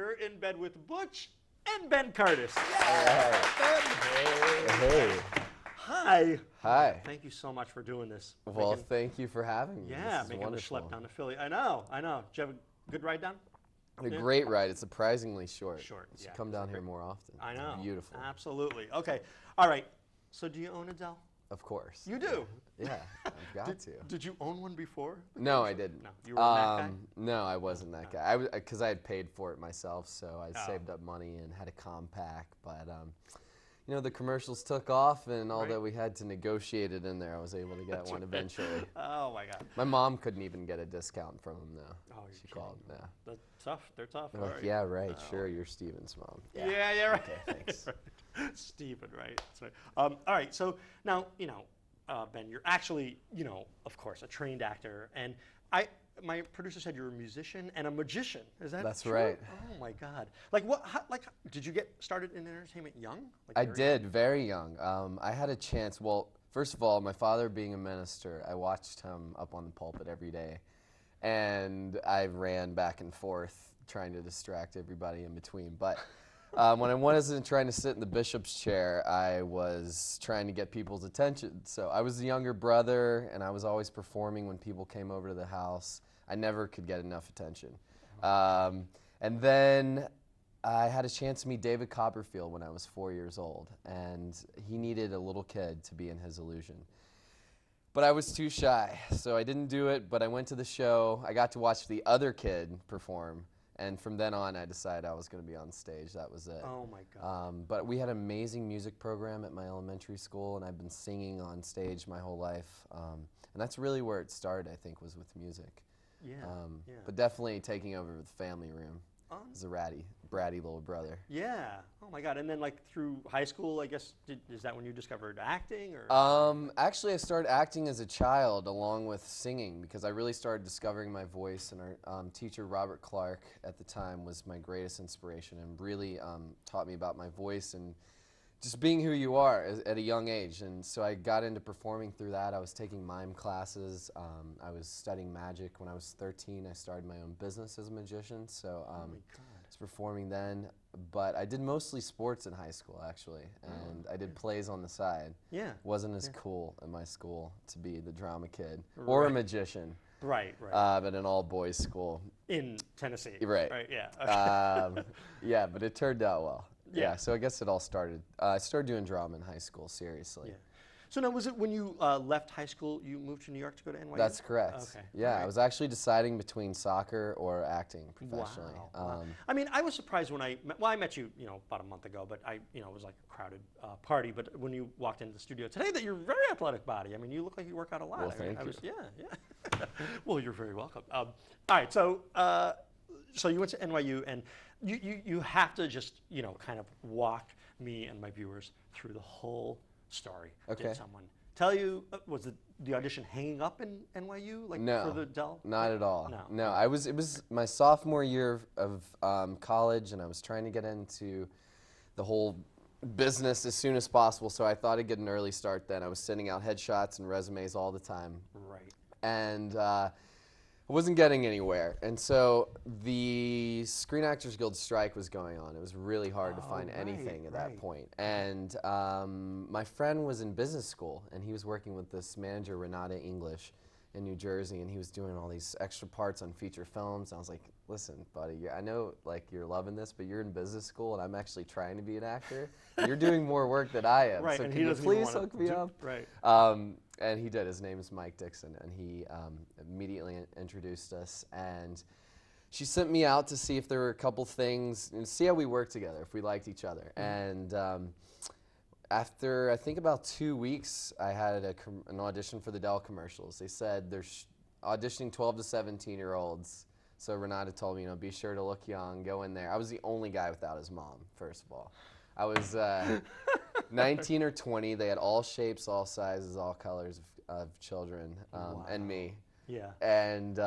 here in bed with Butch and Ben Curtis. Hey. Hi. Hi. Thank you so much for doing this. Well, thank you for having me. Yeah, this is making wonderful. the schlep down to Philly. I know. Did you have a good ride down? A great ride. It's surprisingly short. Short, You should yeah. come down here more often. I know. It's beautiful. Absolutely. Okay. All right. So do you own a Dell? Of course. You do? Yeah, I've got to. Did you own one before? No, I didn't. No. You were a Mac guy? No, I wasn't that guy. Because I had paid for it myself, so I Oh. saved up money and had a compact. But you know, the commercials took off, and although we had to negotiate it in there, I was able to get one eventually. Oh my God. My mom couldn't even get a discount from them, though. Oh, you're She kidding. called. Yeah. They're tough. They're tough. They're all like, right. yeah, right. Oh. Sure, you're Steven's mom. Yeah, right. Okay, thanks. Stephen, right? That's right. All right. So now, Ben, you're actually, of course, a trained actor, and my producer said you're a musician and a magician. Is that That's true? right. Oh my God! Like what? Did you get started in entertainment young? Like I very did, very young. I had a chance. Well, first of all, my father being a minister, I watched him up on the pulpit every day, and I ran back and forth trying to distract everybody in between. But when I wasn't trying to sit in the bishop's chair, I was trying to get people's attention. So I was the younger brother, and I was always performing when people came over to the house. I never could get enough attention. And then I had a chance to meet David Copperfield when I was 4 years old, and he needed a little kid to be in his illusion. But I was too shy, so I didn't do it, but I went to the show. I got to watch the other kid perform, and from then on, I decided I was going to be on stage. That was it. Oh my God! But we had an amazing music program at my elementary school, and I've been singing on stage my whole life. And that's really where it started, I think, was with music. Yeah. But definitely taking over the family room as a bratty little brother. Yeah. Oh my God! And then like through high school, I guess, is that when you discovered acting, or? Actually, I started acting as a child along with singing because I really started discovering my voice, and our teacher, Robert Clark, at the time was my greatest inspiration and really taught me about my voice and just being who you are at a young age. And so I got into performing through that. I was taking mime classes. I was studying magic. When I was 13, I started my own business as a magician. So I was performing then. But I did mostly sports in high school, actually. And I did plays on the side. Yeah. Wasn't as cool at my school to be the drama kid or a magician. Right. But an all-boys school. In Tennessee. Right. Yeah. Okay. Yeah, but it turned out well. Yeah. Yeah, so I guess it all started. I started doing drama in high school, seriously. Yeah. So now, was it when you left high school, you moved to New York to go to NYU? That's correct. Okay. Yeah, Right. I was actually deciding between soccer or acting professionally. Wow. I mean, I was surprised when I met you, about a month ago, but it was like a crowded party. But when you walked into the studio today, that you're a very athletic body. I mean, you look like you work out a lot. Well, I mean, thank you. Yeah. Well, you're very welcome. All right, so you went to NYU, and you have to just kind of walk me and my viewers through the whole story. Okay. Did someone tell you, was the audition hanging up in NYU, like No, for the Dell? not at all. No. It was my sophomore year of college, and I was trying to get into the whole business as soon as possible, so I thought I'd get an early start then. I was sending out headshots and resumes all the time. Right. And I wasn't getting anywhere. And so the Screen Actors Guild strike was going on. It was really hard to find anything at that point. And my friend was in business school, and he was working with this manager, Renata English, in New Jersey, and he was doing all these extra parts on feature films. And I was like, listen, buddy, I know you're loving this, but you're in business school, and I'm actually trying to be an actor. You're doing more work than I am. Right, So and can he you doesn't please even hook me up? Right. And he did. His name is Mike Dixon, and he immediately introduced us. And she sent me out to see if there were a couple things, and see how we worked together, if we liked each other. And after, I think about 2 weeks, I had an audition for the Dell commercials. They said they're auditioning 12 to 17-year-olds. So Renata told me, be sure to look young, go in there. I was the only guy without his mom, first of all. I was 19 or 20. They had all shapes, all sizes, all colors of children, and me. Yeah. And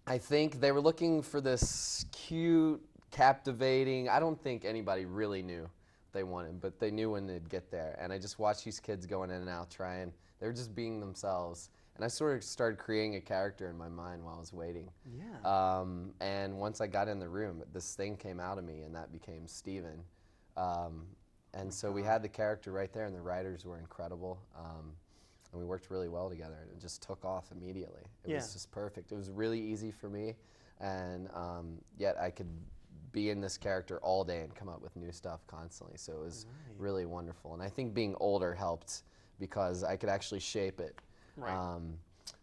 I think they were looking for this cute, captivating, I don't think anybody really knew what they wanted, but they knew when they'd get there. And I just watched these kids going in and out trying. They were just being themselves. And I sort of started creating a character in my mind while I was waiting. Yeah. And once I got in the room, this thing came out of me, and that became Steven. And so we had the character right there, and the writers were incredible. And we worked really well together, and it just took off immediately. It was just perfect. It was really easy for me, and yet I could be in this character all day and come up with new stuff constantly. So it was really wonderful. And I think being older helped because I could actually shape it. Right.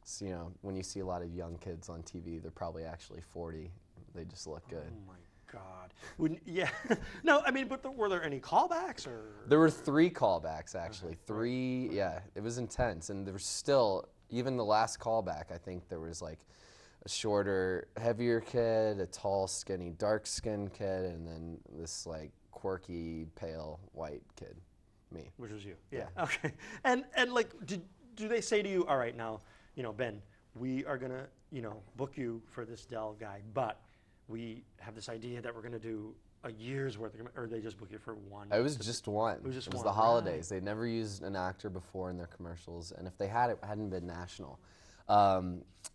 So, you know, when you see a lot of young kids on TV, they're probably actually 40. They just look good. Oh my God. Yeah. No, I mean, but were there any callbacks or? There were 3 callbacks, actually. 3, yeah. It was intense. And there was still, even the last callback, I think there was like a shorter, heavier kid, a tall, skinny, dark-skinned kid, and then this like quirky, pale, white kid, me. Which was you. Yeah. Okay. And like, do they say to you, all right, now, you know, Ben, we are gonna, you know, book you for this Dell guy, but we have this idea that we're gonna do a year's worth of, or they just book you for one? It was just one. It was just It was one, the holidays. right. They'd never used an actor before in their commercials, and if they had, it hadn't been national.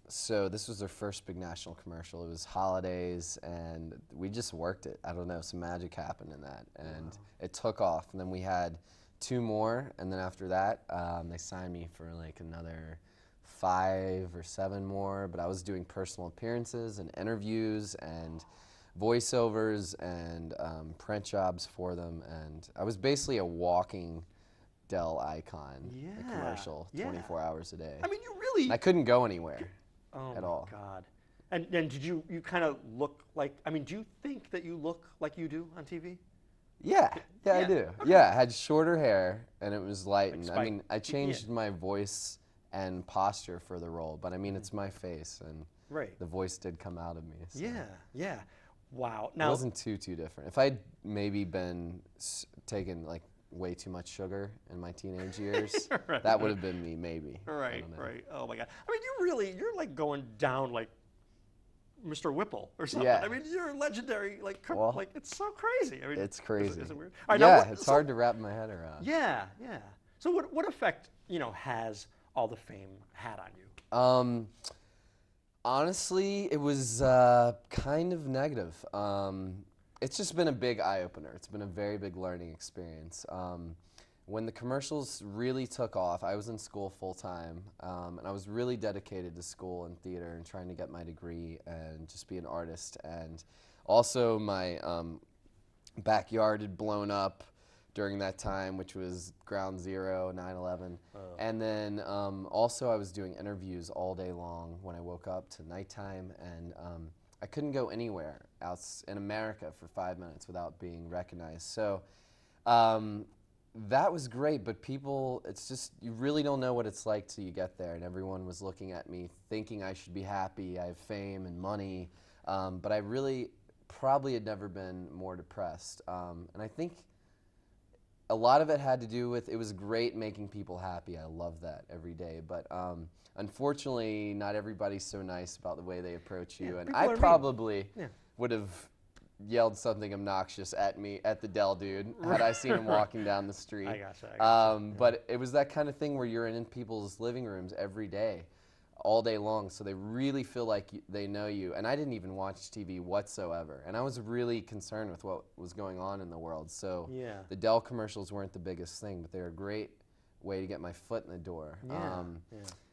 So this was their first big national commercial. It was holidays, and we just worked it. I don't know, some magic happened in that, and it took off. And then we had 2 more, and then after that, they signed me for like another 5 or 7 more. But I was doing personal appearances and interviews and voiceovers and print jobs for them, and I was basically a walking Dell icon, a commercial, 24 hours a day. I mean, you really. I couldn't go anywhere at all. Oh my God. And did you kind of look like? I mean, do you think that you look like you do on TV? Yeah, I do. Okay. Yeah, I had shorter hair, and it was lightened. Like I mean, I changed my voice and posture for the role, but I mean, it's my face, and the voice did come out of me. So. Yeah. Wow. It Now, wasn't too different. If I'd maybe been taking like way too much sugar in my teenage years, that would have been me, maybe. Right. Oh my God. I mean, you're like going down like Mr. Whipple or something. Yeah. I mean, you're legendary. Like, Well, like it's so crazy. I mean, it's crazy. Is it weird? All right, yeah, now it's hard to wrap my head around. Yeah. So what effect, you know, has all the fame had on you? Honestly, it was kind of negative. It's just been a big eye-opener. It's been a very big learning experience. When the commercials really took off, I was in school full-time, and I was really dedicated to school and theater and trying to get my degree and just be an artist. And also my backyard had blown up during that time, which was ground zero, 9/11. And then also I was doing interviews all day long when I woke up to nighttime, and I couldn't go anywhere else in America for 5 minutes without being recognized. So that was great, but people, it's just, you really don't know what it's like till you get there, and everyone was looking at me thinking I should be happy, I have fame and money, but I really probably had never been more depressed. And I think a lot of it had to do with, it was great making people happy. I love that every day. But unfortunately, not everybody's so nice about the way they approach you. And I probably would have yelled something obnoxious at me, at the Dell Dude, had I seen him walking down the street. I gotcha. But it was that kind of thing where you're in people's living rooms every day, all day long, so they really feel like they know you. And I didn't even watch TV whatsoever, and I was really concerned with what was going on in the world. So the Dell commercials weren't the biggest thing, but they were a great way to get my foot in the door.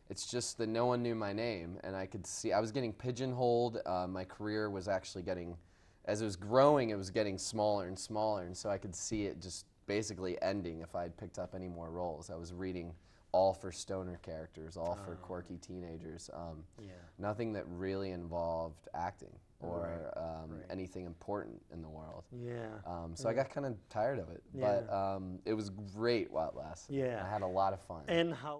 It's just that no one knew my name, and I could see I was getting pigeonholed. My career was actually getting, as it was growing, it was getting smaller and smaller, and so I could see it just basically ending if I had picked up any more roles. I was reading all for stoner characters, all for quirky teenagers. Nothing that really involved acting or anything important in the world. So I got kind of tired of it, but it was great while it lasted. I had a lot of fun. And how